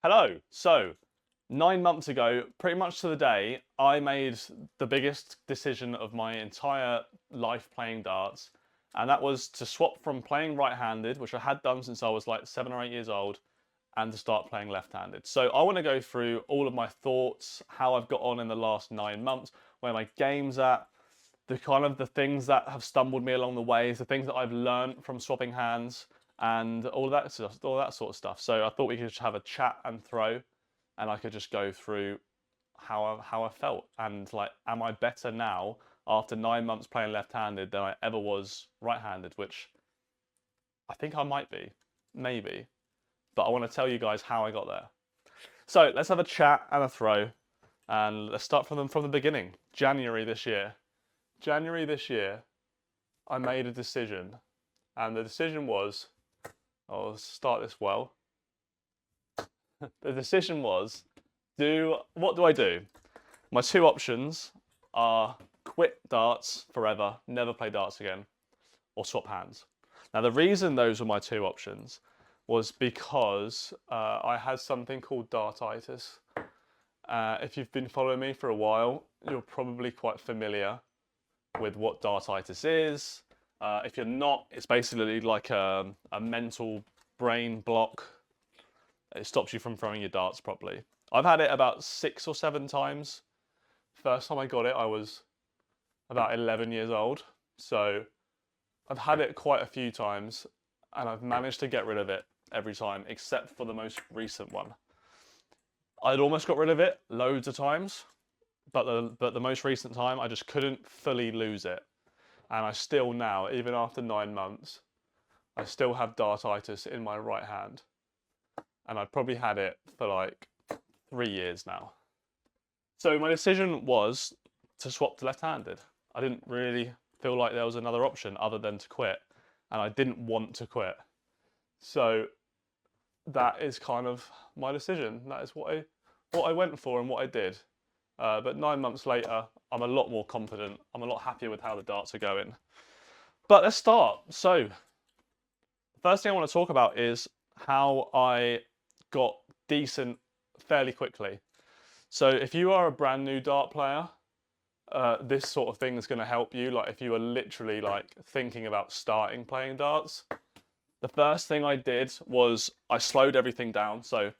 Hello. So, 9 months ago, pretty much to the day, I made the biggest decision of my entire life playing darts, and that was to swap from playing right-handed, which I had done since I was like 7 or 8 years old, and to start playing left-handed. So I want to go through all of my thoughts, how I've got on in the last 9 months, where my game's at, the things that have stumbled me along the way, the things that I've learned from swapping hands, and all that stuff, all that sort of stuff. So I thought we could just have a chat and throw, and I could just go through how I felt, and like, am I better now after 9 months playing left-handed than I ever was right-handed? Which I think I might be, maybe, but I want to tell you guys how I got there. So let's have a chat and a throw, and let's start from the beginning. January this year, I made a decision, and the decision was, I'll start this well. The decision was, what do I do? My two options are quit darts forever, never play darts again, or swap hands. Now the reason those were my two options was because I had something called dartitis. If you've been following me for a while, you're probably quite familiar with what dartitis is. If you're not, it's basically like a mental brain block. It stops you from throwing your darts properly. I've had it about 6 or 7 times. First time I got it, I was about 11 years old. So I've had it quite a few times, and I've managed to get rid of it every time, except for the most recent one. I'd almost got rid of it loads of times, but the most recent time, I just couldn't fully lose it. And I still now, even after 9 months, I still have dartitis in my right hand. And I've probably had it for like 3 years now. So my decision was to swap to left-handed. I didn't really feel like there was another option other than to quit. And I didn't want to quit. So that is kind of my decision. That is what I went for and what I did. But 9 months later, I'm a lot more confident. I'm a lot happier with how the darts are going. But let's start. So, the first thing I want to talk about is how I got decent fairly quickly. So, if you are a brand new dart player, this sort of thing is going to help you. Like, if you are literally like thinking about starting playing darts, the first thing I did was I slowed everything down. So,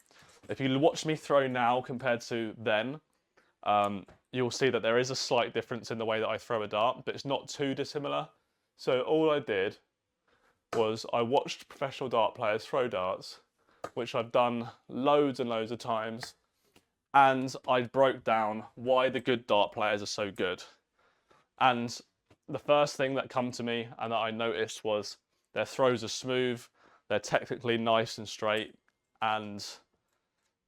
if you watch me throw now compared to then, you'll see that there is a slight difference in the way that I throw a dart, but it's not too dissimilar. So all I did was I watched professional dart players throw darts, which I've done loads and loads of times, and I broke down why the good dart players are so good. And the first thing that come to me and that I noticed was their throws are smooth, they're technically nice and straight, and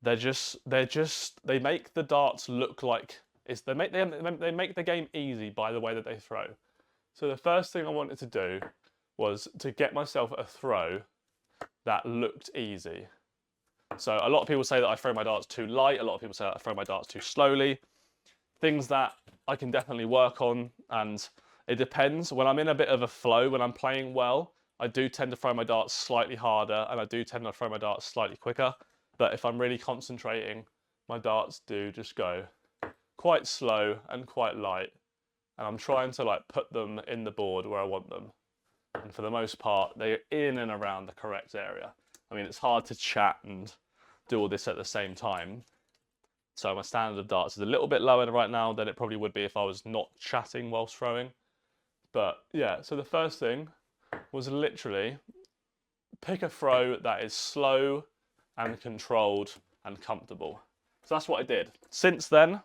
they make the darts look like they make the game easy by the way that they throw. So the first thing I wanted to do was to get myself a throw that looked easy. So a lot of people say that I throw my darts too light. A lot of people say that I throw my darts too slowly. Things that I can definitely work on, and it depends. When I'm in a bit of a flow, when I'm playing well, I do tend to throw my darts slightly harder, and I do tend to throw my darts slightly quicker. But if I'm really concentrating, my darts do just go quite slow and quite light. And I'm trying to like put them in the board where I want them. And for the most part, they're in and around the correct area. I mean, it's hard to chat and do all this at the same time. So my standard of darts is a little bit lower right now than it probably would be if I was not chatting whilst throwing. But yeah, so the first thing was literally pick a throw that is slow and controlled and comfortable. So that's what I did. Since then,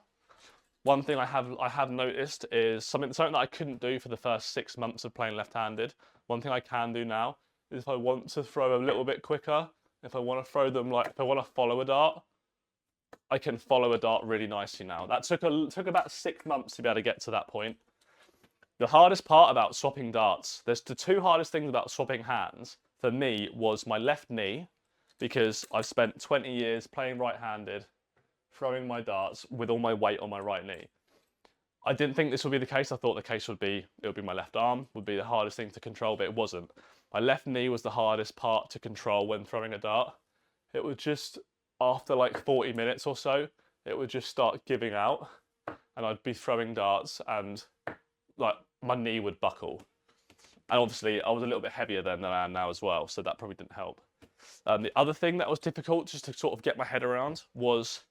one thing I have noticed is something that I couldn't do for the first 6 months of playing left-handed. One thing I can do now is if I want to throw a little bit quicker, if I want to throw them if I want to follow a dart, I can follow a dart really nicely now. That took about 6 months to be able to get to that point. The hardest part about swapping darts, there's the two hardest things about swapping hands for me was my left knee, because I've spent 20 years playing right-handed, throwing my darts with all my weight on my right knee. I didn't think this would be the case. I thought the case would be, it would be my left arm, would be the hardest thing to control, but it wasn't. My left knee was the hardest part to control when throwing a dart. It was just after like 40 minutes or so, it would just start giving out, and I'd be throwing darts and like my knee would buckle. And obviously I was a little bit heavier then than I am now as well, so that probably didn't help. The other thing that was difficult just to sort of get my head around was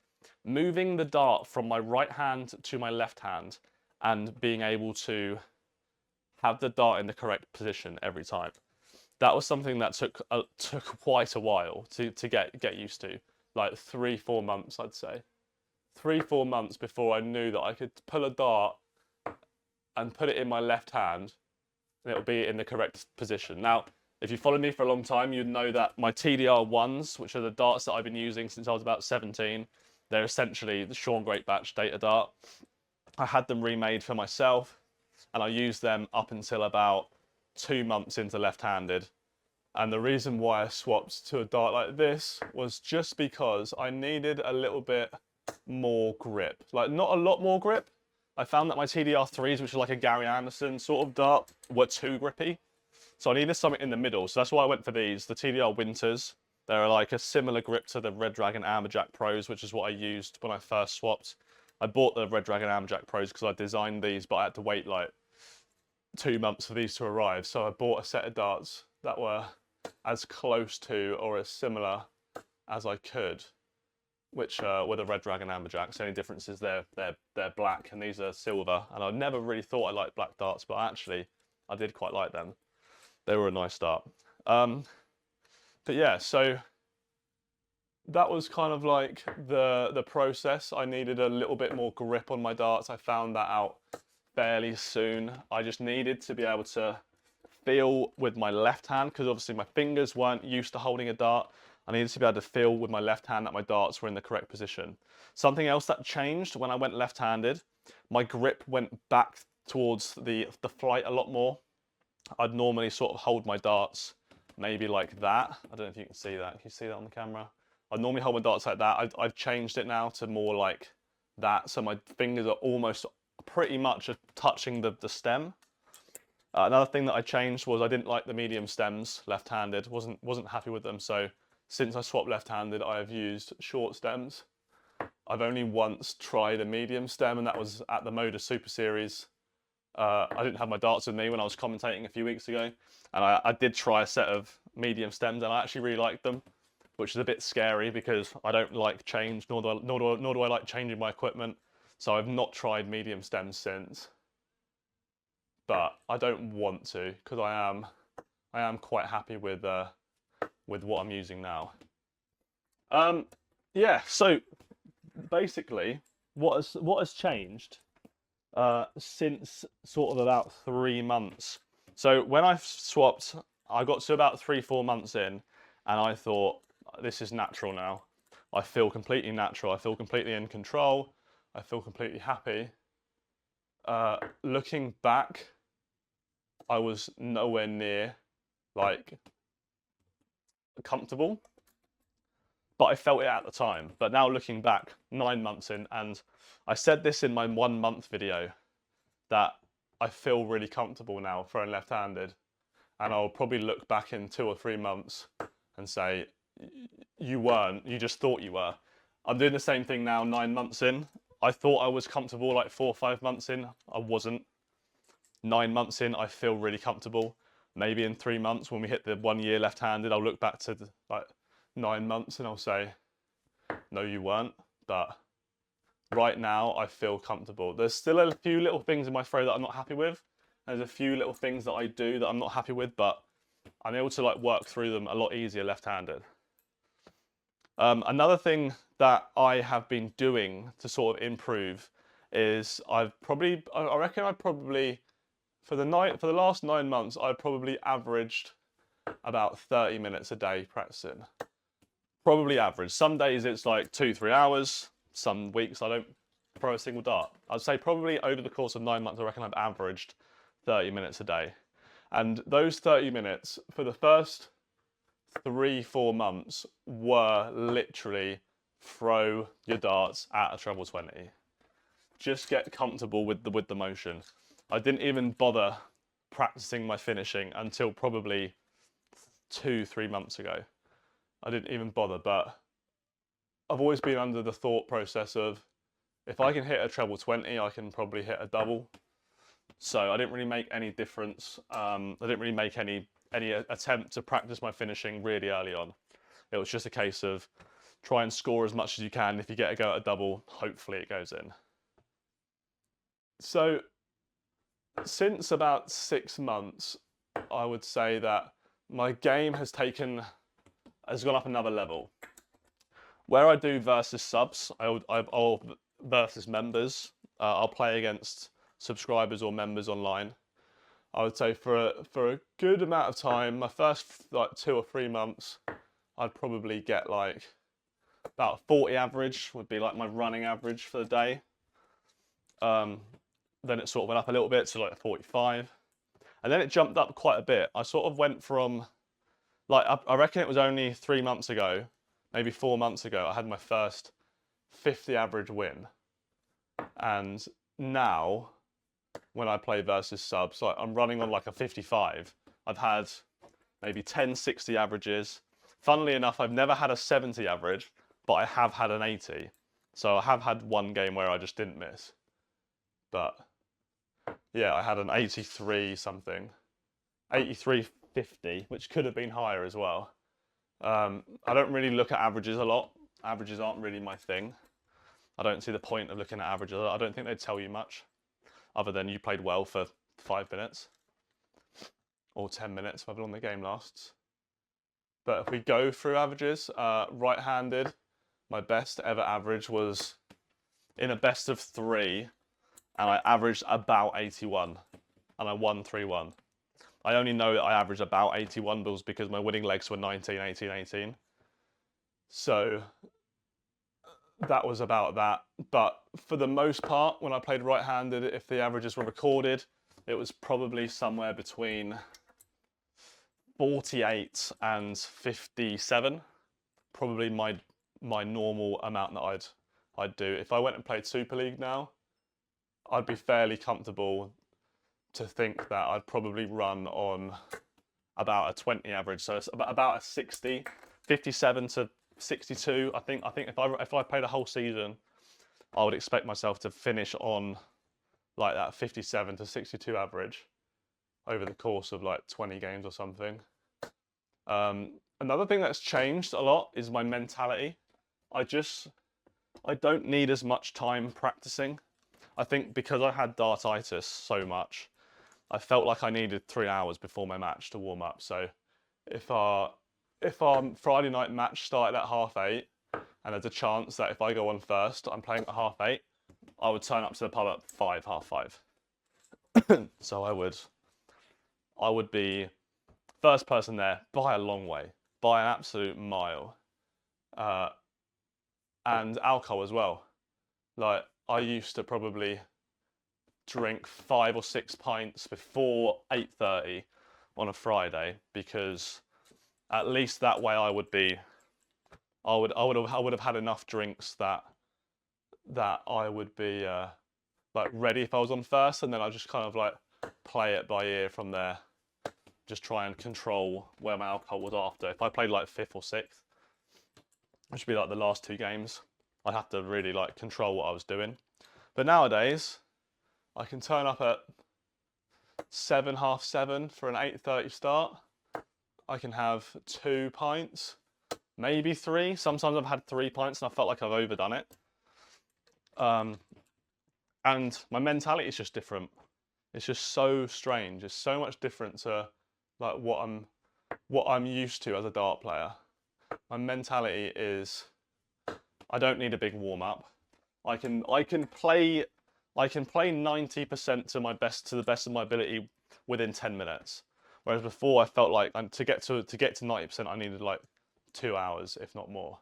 moving the dart from my right hand to my left hand and being able to have the dart in the correct position every time. That was something that took quite a while to get used to, like 3-4 months, I'd say. 3-4 months before I knew that I could pull a dart and put it in my left hand and it'll be in the correct position. Now, if you followed me for a long time, you'd know that my TDR1s, which are the darts that I've been using since I was about 17, they're essentially the Sean Great Batch data dart. I had them remade for myself, and I used them up until about 2 months into left-handed. And the reason why I swapped to a dart like this was just because I needed a little bit more grip. Like, not a lot more grip. I found that my TDR3s, which are like a Gary Anderson sort of dart, were too grippy. So I needed something in the middle. So that's why I went for these, the TDR Winters. They're like a similar grip to the Red Dragon Amberjack Pros, which is what I used when I first swapped. I bought the Red Dragon Amberjack Pros because I designed these, but I had to wait like 2 months for these to arrive. So I bought a set of darts that were as close to or as similar as I could, which were the Red Dragon Amberjacks. The only difference is they're black and these are silver. And I never really thought I liked black darts, but actually I did quite like them. They were a nice dart. But yeah, so that was kind of like the process. I needed a little bit more grip on my darts. I found that out fairly soon. I just needed to be able to feel with my left hand, because obviously my fingers weren't used to holding a dart. I needed to be able to feel with my left hand that my darts were in the correct position. Something else that changed when I went left-handed, my grip went back towards the flight a lot more. I'd normally sort of hold my darts maybe like that. I don't know if you can see that. Can you see that on the camera? I'd normally hold my darts like that. I've changed it now to more like that. So my fingers are almost pretty much touching the stem. Another thing that I changed was I didn't like the medium stems left-handed. Wasn't happy with them. So since I swapped left-handed, I have used short stems. I've only once tried a medium stem, and that was at the Moda Super Series. I didn't have my darts with me when I was commentating a few weeks ago, and I did try a set of medium stems, and I actually really liked them, which is a bit scary because I don't like change, nor do I like changing my equipment. So I've not tried medium stems since, but I don't want to because I am quite happy with what I'm using now. Yeah, so basically what has changed since sort of about 3 months. So when I swapped, I got to about 3-4 months in, and I thought, this is natural now. I feel completely natural. I feel completely in control. I feel completely happy. Looking back, I was nowhere near like comfortable, but I felt it at the time. But now looking back, 9 months in, and I said this in my 1 month video, that I feel really comfortable now throwing left-handed, and I'll probably look back in 2 or 3 months and say, you weren't, you just thought you were. I'm doing the same thing now 9 months in. I thought I was comfortable like 4 or 5 months in. I wasn't. 9 months in, I feel really comfortable. Maybe in 3 months when we hit the 1 year left-handed, I'll look back to like 9 months and I'll say, no, you weren't. But right now, I feel comfortable. There's still a few little things in my throw that I'm not happy with. There's a few little things that I do that I'm not happy with, but I'm able to like work through them a lot easier left-handed. Another thing that I have been doing to sort of improve is I reckon I probably, for the last 9 months, I've probably averaged about 30 minutes a day practicing. Probably average. Some days it's like 2-3 hours. Some weeks I don't throw a single dart. I'd say probably over the course of 9 months, I reckon I've averaged 30 minutes a day. And those 30 minutes for the first 3-4 months were literally throw your darts at a treble 20. Just get comfortable with the motion. I didn't even bother practicing my finishing until probably 2-3 months ago. I didn't even bother, but I've always been under the thought process of, if I can hit a treble 20, I can probably hit a double. So I didn't really make any difference. I didn't really make any attempt to practice my finishing really early on. It was just a case of try and score as much as you can. If you get a go at a double, hopefully it goes in. So since about 6 months, I would say that my game has gone up another level. Where I do versus subs, I'll versus members, I'll play against subscribers or members online. I would say for a good amount of time, my first like 2 or 3 months, I'd probably get like about 40 average would be like my running average for the day. Then it sort of went up a little bit to like 45, and then it jumped up quite a bit. I sort of went from like I reckon it was only 3 months ago, maybe 4 months ago, I had my first 50 average win, and now when I play versus subs, like I'm running on like a 55. I've had maybe 10 60 averages. Funnily enough, I've never had a 70 average, but I have had an 80. So I have had one game where I just didn't miss. But yeah, I had an 83 something, 83.50, which could have been higher as well. I don't really look at averages a lot. Averages aren't really my thing. I don't see the point of looking at averages. I don't think they tell you much, other than you played well for 5 minutes or 10 minutes, however long the game lasts. But if we go through averages, right-handed, my best ever average was in a best of 3, and I averaged about 81, and I won 3-1. I only know that I averaged about 81 because my winning legs were 19, 18, 18. So that was about that. But for the most part, when I played right-handed, if the averages were recorded, it was probably somewhere between 48 and 57. Probably my normal amount that I'd do. If I went and played Super League now, I'd be fairly comfortable to think that I'd probably run on about a 20 average. So it's about a 60, 57 to 62. I think if I played a whole season, I would expect myself to finish on like that 57 to 62 average over the course of like 20 games or something. Another thing that's changed a lot is my mentality. I don't need as much time practicing. I think because I had dartitis so much, I felt like I needed 3 hours before my match to warm up. So if our Friday night match started at 8:30, and there's a chance that if I go on first, I'm playing at 8:30, I would turn up to the pub at 5, 5:30. So I would be first person there by a long way, by an absolute mile. And alcohol as well. Like, I used to probably drink 5 or 6 pints before 8:30 on a Friday, because at least that way I would have had enough drinks that I would be like ready if I was on first, and then I just kind of like play it by ear from there. Just try and control where my alcohol was after. If I played like 5th or 6th, which would be like the last 2 games, I'd have to really like control what I was doing. But nowadays, I can turn up at 7, half 7 for an 8:30 start. I can have 2 pints, maybe 3. Sometimes I've had 3 pints and I felt like I've overdone it. And my mentality is just different. It's just so strange. It's so much different to like what I'm used to as a dart player. My mentality is, I don't need a big warm up. I can play 90% to the best of my ability within 10 minutes. Whereas before I felt like to get to 90% I needed like 2 hours, if not more.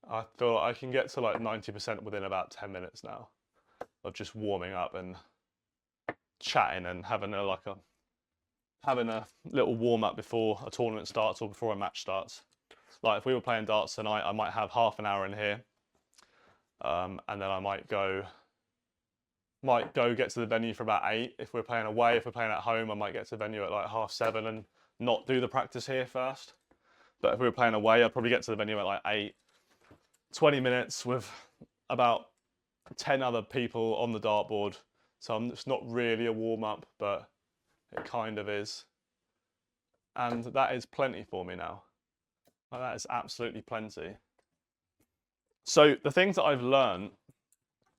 I feel like I can get to like 90% within about 10 minutes now of just warming up and chatting and having a little warm up before a tournament starts or before a match starts. Like if we were playing darts tonight, I might have half an hour in here, and then I might go get to the venue for about 8. If we're playing away, if we're playing at home, I might get to the venue at like half 7 and not do the practice here first. But if we were playing away, I'd probably get to the venue at like 8, 20 minutes with about 10 other people on the dartboard. So it's not really a warm-up, but it kind of is. And that is plenty for me now. That is absolutely plenty. So the things that I've learned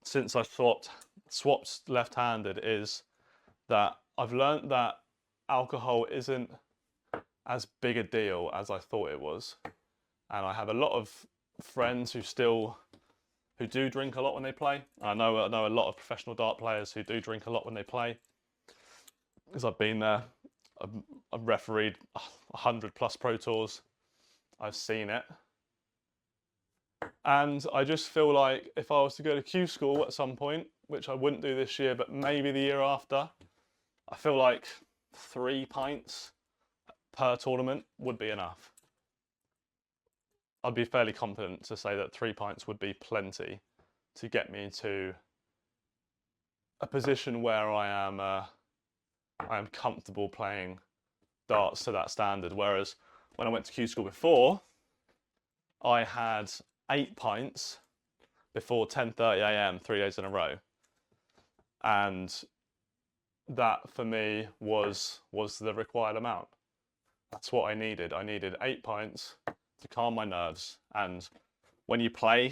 since I swapped left-handed is that I've learned that alcohol isn't as big a deal as I thought it was. And I have a lot of friends who do drink a lot when they play. I know a lot of professional dart players who do drink a lot when they play, because I've been there. I've refereed 100+ Pro Tours. I've seen it. And I just feel like if I was to go to Q school at some point, which I wouldn't do this year, but maybe the year after, I feel like 3 pints per tournament would be enough. I'd be fairly confident to say that 3 pints would be plenty to get me to a position where I am comfortable playing darts to that standard. Whereas when I went to Q school before, I had 8 pints before 10:30 AM 3 days in a row, and that for me was the required amount. That's what I needed. I needed 8 pints to calm my nerves. And when you play,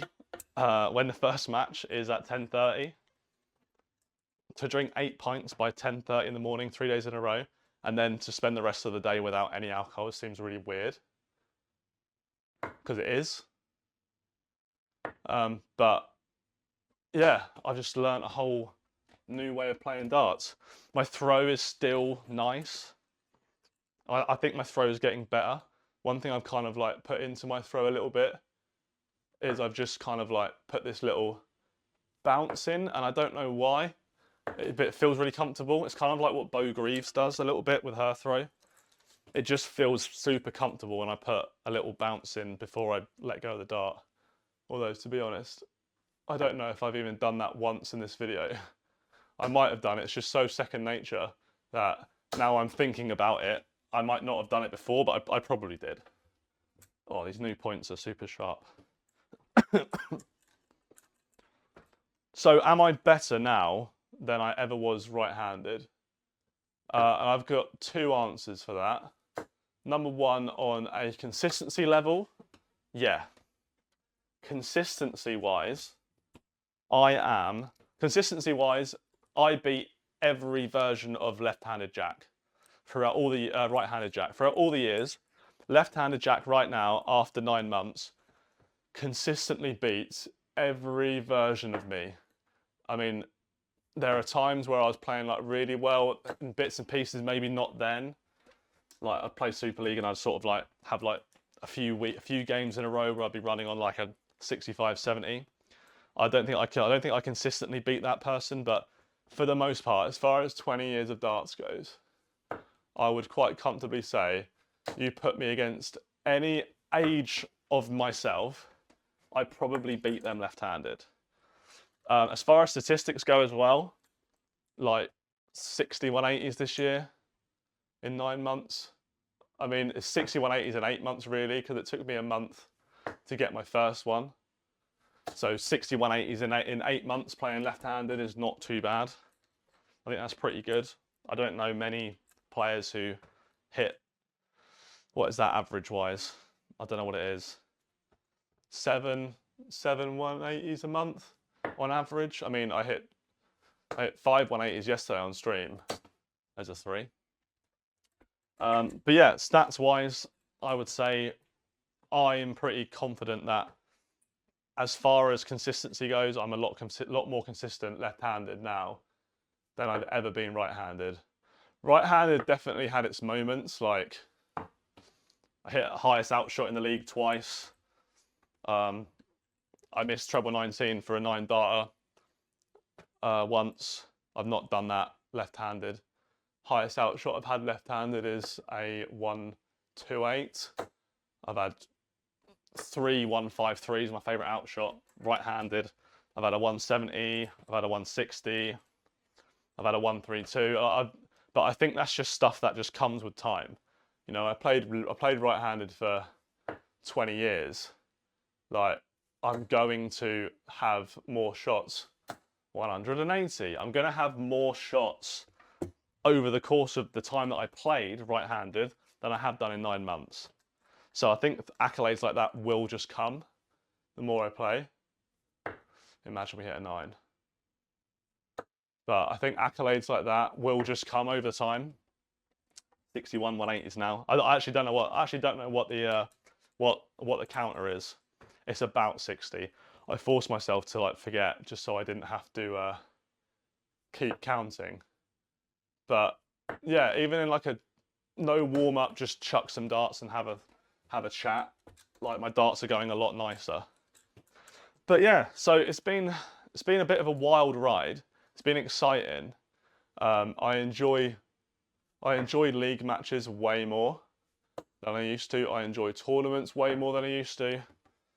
when the first match is at 10:30, to drink 8 pints by 10:30 in the morning 3 days in a row, and then to spend the rest of the day without any alcohol seems really weird, because it is. But yeah, I've just learned a whole new way of playing darts. My throw is still nice. I think my throw is getting better. One thing I've kind of like put into my throw a little bit is I've just kind of like put this little bounce in, and I don't know why. It feels really comfortable. It's kind of like what Bo Greaves does a little bit with her throw. It just feels super comfortable when I put a little bounce in before I let go of the dart. Although, to be honest, I don't know if I've even done that once in this video. I might have done it. It's just so second nature that now I'm thinking about it. I might not have done it before, but I probably did. Oh, these new points are super sharp. So am I better now than I ever was right-handed? And I've got 2 answers for that. Number 1, on a consistency level, yeah. Consistency-wise, I beat every version of left-handed Jack throughout all the right-handed Jack throughout all the years. Left-handed Jack right now, after 9 months, consistently beats every version of me. I mean, there are times where I was playing like really well in bits and pieces, maybe not then. Like I'd play Super League and I'd sort of like have like a few games in a row where I'd be running on like a 65, 70. I don't think I consistently beat that person, but for the most part, as far as 20 years of darts goes, I would quite comfortably say you put me against any age of myself, I probably beat them left-handed. As far as statistics go as well, like 60 180s this year in 9 months. I mean, it's 60 180s in 8 months really, because it took me a month to get my first one. So 60 180s in 8 months playing left-handed is not too bad. I think that's pretty good. I don't know many players who hit, what is that average-wise? I don't know what it is. 7 180s a month on average. I mean, I hit 5 180s yesterday on stream as a 3. But yeah, stats-wise, I would say I'm pretty confident that as far as consistency goes, I'm a lot more consistent left-handed now than I've ever been right-handed. Right-handed definitely had its moments, like I hit highest outshot in the league twice. I missed treble 19 for a 9-darter once. I've not done that left-handed. Highest outshot I've had left-handed is a 128. I've had 3 153s, my favourite outshot, right-handed. I've had a 170, I've had a 160, I've had a 132. But I think that's just stuff that just comes with time. You know, I played right-handed for 20 years. Like, I'm going to have more shots 180. I'm going to have more shots over the course of the time that I played right-handed than I have done in 9 months. So I think accolades like that will just come the more I play. Imagine we hit a 9. But I think accolades like that will just come over time. 61 180s now. I actually don't know what the counter is. It's about 60. I forced myself to like forget just so I didn't have to keep counting. But yeah, even in like a no warm up, just chuck some darts and have a chat. Like my darts are going a lot nicer. But yeah, so it's been a bit of a wild ride. It's been exciting. I enjoy league matches way more than I used to. I enjoy tournaments way more than I used to.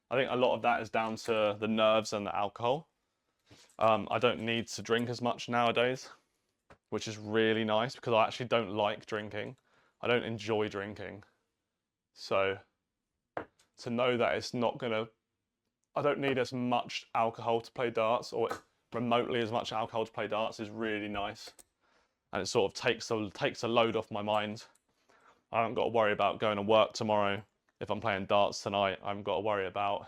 I think a lot of that is down to the nerves and the alcohol. I don't need to drink as much nowadays, which is really nice because I actually don't like drinking. I don't enjoy drinking. So to know that it's not gonna, I don't need as much alcohol to play darts or remotely as much alcohol to play darts is really nice. And it sort of takes a load off my mind. I haven't got to worry about going to work tomorrow. If I'm playing darts tonight, I haven't got to worry about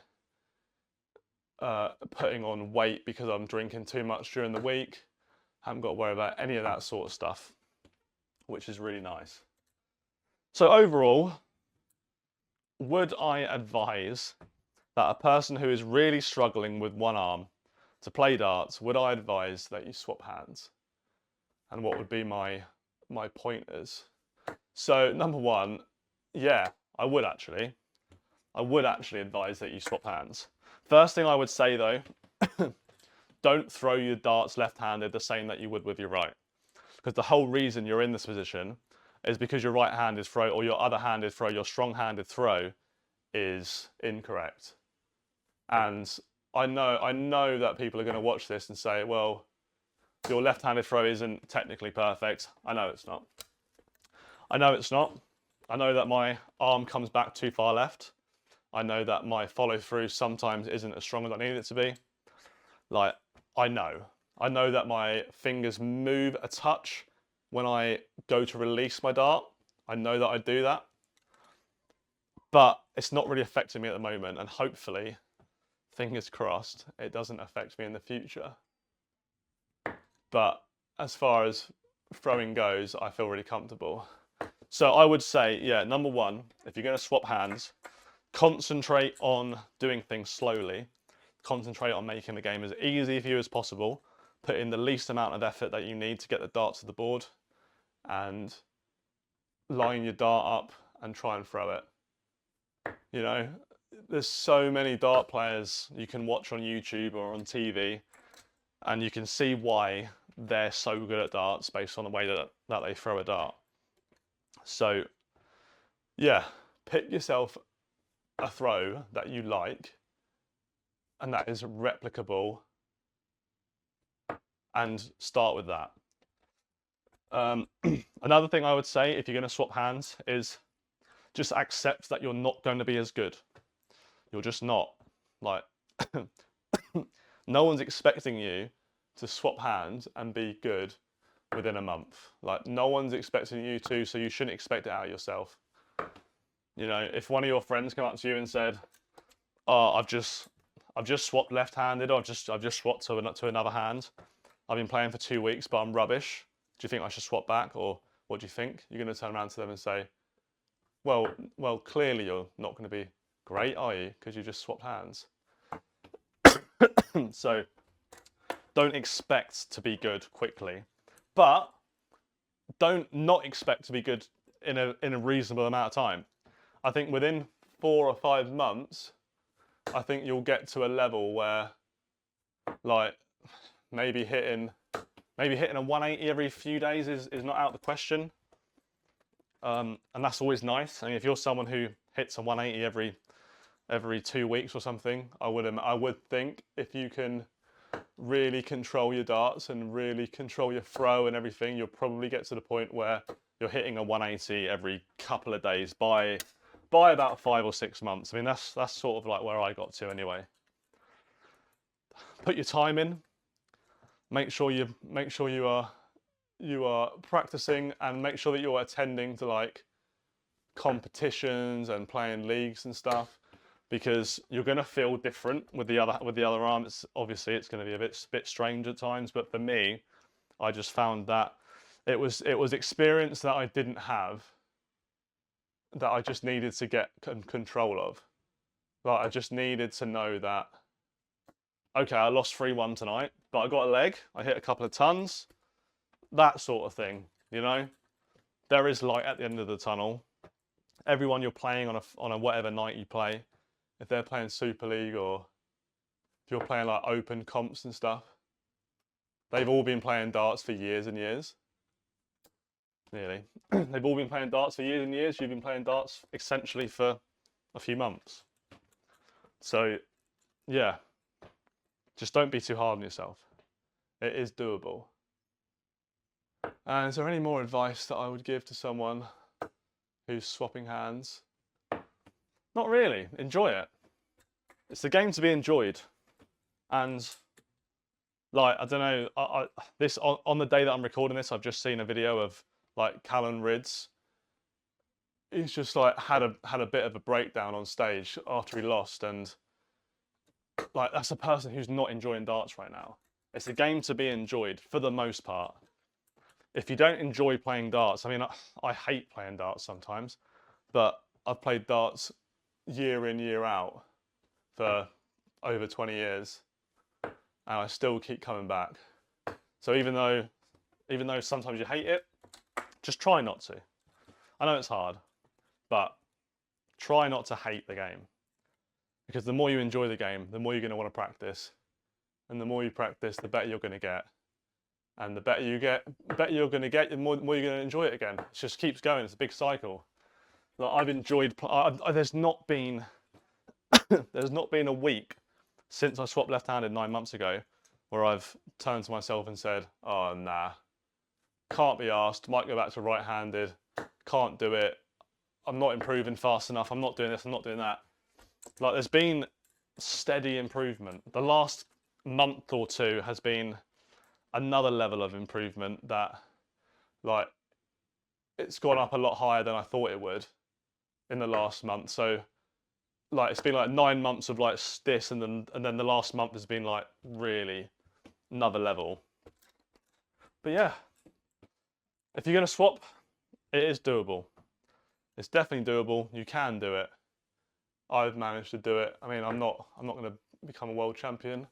putting on weight because I'm drinking too much during the week. I haven't got to worry about any of that sort of stuff, which is really nice. So overall, would I advise that a person who is really struggling with one arm to play darts, would I advise that you swap hands? And what would be my pointers? So number one, yeah, I would actually advise that you swap hands. First thing I would say though, don't throw your darts left-handed the same that you would with your right. Because the whole reason you're in this position is because your right-handed throw or your other-handed throw, your strong-handed throw is incorrect. And I know that people are going to watch this and say, well, your left-handed throw isn't technically perfect. I know it's not. I know it's not. I know that my arm comes back too far left. I know that my follow-through sometimes isn't as strong as I need it to be. Like, I know that my fingers move a touch when I go to release my dart. I know that I do that. But it's not really affecting me at the moment, and hopefully, fingers crossed, it doesn't affect me in the future. But as far as throwing goes, I feel really comfortable. So I would say, yeah, number one, if you're going to swap hands, concentrate on doing things slowly. Concentrate on making the game as easy for you as possible. Put in the least amount of effort that you need to get the dart to the board. And line your dart up and try and throw it. You know, there's so many dart players you can watch on YouTube or on TV, and you can see why they're so good at darts based on the way that they throw a dart. So, yeah, pick yourself a throw that you like and that is replicable and start with that. Another thing I would say if you're going to swap hands is just accept that you're not going to be as good. You're just not. Like, no one's expecting you to swap hands and be good within a month. Like, no one's expecting you to, so you shouldn't expect it out of yourself. You know, if one of your friends come up to you and said, "Oh, I've just swapped left-handed, or I've just swapped to another hand. I've been playing for 2 weeks, but I'm rubbish. Do you think I should swap back, or what do you think?" You're going to turn around to them and say, well, clearly you're not going to be great, are you? Because you just swapped hands. So don't expect to be good quickly, but don't not expect to be good in a reasonable amount of time. I think within 4 or 5 months, I think you'll get to a level where, like, maybe hitting a 180 every few days is not out of the question. And that's always nice. I mean, if you're someone who hits a 180 every 2 weeks or something, I would think if you can really control your darts and really control your throw and everything, you'll probably get to the point where you're hitting a 180 every couple of days by about 5 or 6 months. I mean, that's sort of like where I got to anyway. put your time in. Make sure you are practicing, and make sure that you're attending to like competitions and playing leagues and stuff, because you're going to feel different with the other arm. Obviously it's going to be a bit strange at times, but for me, I just found that it was experience that I didn't have, that I just needed to get control of. Like, I just needed to know that, okay, I lost 3-1 tonight, but I got a leg, I hit a couple of tons, that sort of thing, you know? There is light at the end of the tunnel. Everyone you're playing on a whatever night you play, if they're playing Super League or if you're playing like open comps and stuff, they've all been playing darts for years and years. Nearly. They've all been playing darts for years and years. You've been playing darts essentially for a few months. So, yeah, just don't be too hard on yourself. It is doable. And is there any more advice that I would give to someone who's swapping hands? Not really. Enjoy it. It's the game to be enjoyed. And like, I don't know, on the day that I'm recording this, I've just seen a video of like Canon Rids. He's just like had a bit of a breakdown on stage after he lost, and like, that's a person who's not enjoying darts right now. It's a game to be enjoyed for the most part. If you don't enjoy playing darts, I mean, I hate playing darts sometimes, but I've played darts year in, year out for over 20 years, and I still keep coming back. So even though sometimes you hate it, just try not to. I know it's hard, but try not to hate the game. Because the more you enjoy the game, the more you're going to want to practice. And the more you practice, the better you're going to get. And the better you get, the better you're going to get, the more you're going to enjoy it again. It just keeps going. It's a big cycle. Like, I've enjoyed. There's not been a week since I swapped left-handed 9 months ago where I've turned to myself and said, "Oh nah, can't be arsed. Might go back to right-handed. Can't do it. I'm not improving fast enough. I'm not doing this. I'm not doing that." Like, there's been steady improvement. The last month or two has been another level of improvement that, like, it's gone up a lot higher than I thought it would in the last month. So, like, it's been like 9 months of like this, and then the last month has been like really another level. But yeah, if you're gonna swap, it is doable. It's definitely doable. You can do it. I've managed to do it. I mean, I'm not going to become a world champion.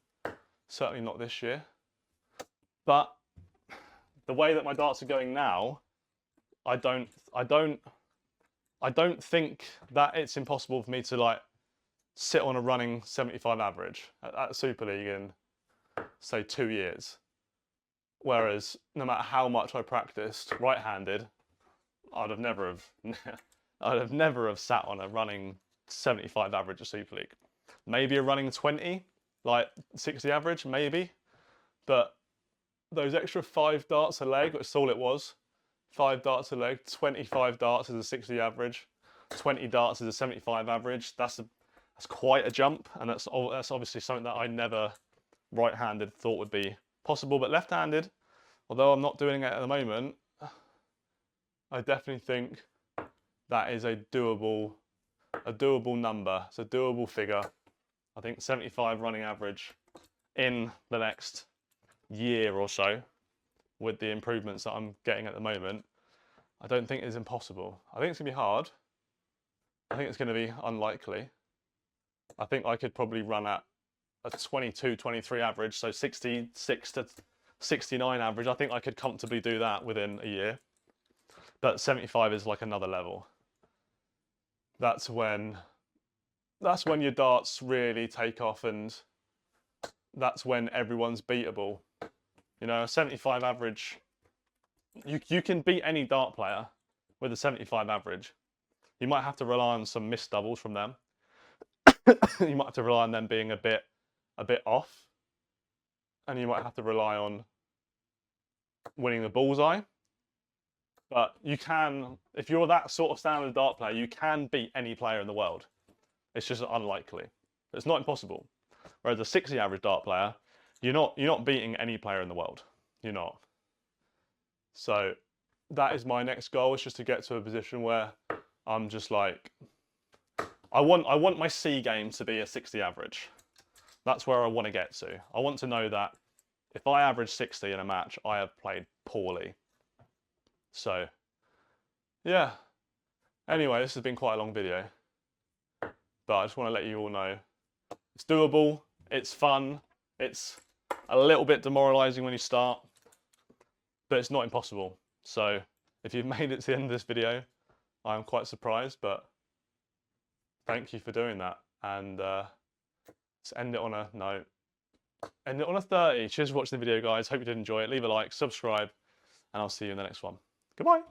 Certainly not this year. But the way that my darts are going now, I don't think that it's impossible for me to like sit on a running 75 average at Super League in, say, 2 years. Whereas no matter how much I practiced right-handed, I'd have never have sat on a running 75 average at Super League. Maybe a running 20, like 60 average, maybe. But those extra 5 darts a leg, that's all it was. 5 darts a leg, 25 darts is a 60 average, 20 darts is a 75 average. That's quite a jump, and that's obviously something that I never right-handed thought would be possible. But left-handed, although I'm not doing it at the moment, I definitely think that is a doable number. It's a doable figure. I think 75 running average in the next year or so, with the improvements that I'm getting at the moment, I don't think is impossible. I think it's going to be hard. I think it's going to be unlikely. I think I could probably run at a 22, 23 average, so 66 to 69 average. I think I could comfortably do that within a year. But 75 is like another level. That's when your darts really take off, and that's when everyone's beatable. You know, a 75 average, you can beat any dart player with a 75 average. You might have to rely on some missed doubles from them. You might have to rely on them being a bit off, and you might have to rely on winning the bullseye. But you can, if you're that sort of standard dart player, you can beat any player in the world. It's just unlikely. It's not impossible. Whereas a 60 average dart player, you're not beating any player in the world. You're not. So that is my next goal, is just to get to a position where I'm just like, I want my C game to be a 60 average. That's where I want to get to. I want to know that if I average 60 in a match, I have played poorly. So, yeah. Anyway, this has been quite a long video, but I just want to let you all know it's doable, it's fun, it's a little bit demoralizing when you start, but it's not impossible. So if you've made it to the end of this video, I'm quite surprised, but thank you for doing that. And let's end it on a note. End it on a 30. Cheers for watching the video, guys. Hope you did enjoy it. Leave a like, subscribe, and I'll see you in the next one. Goodbye.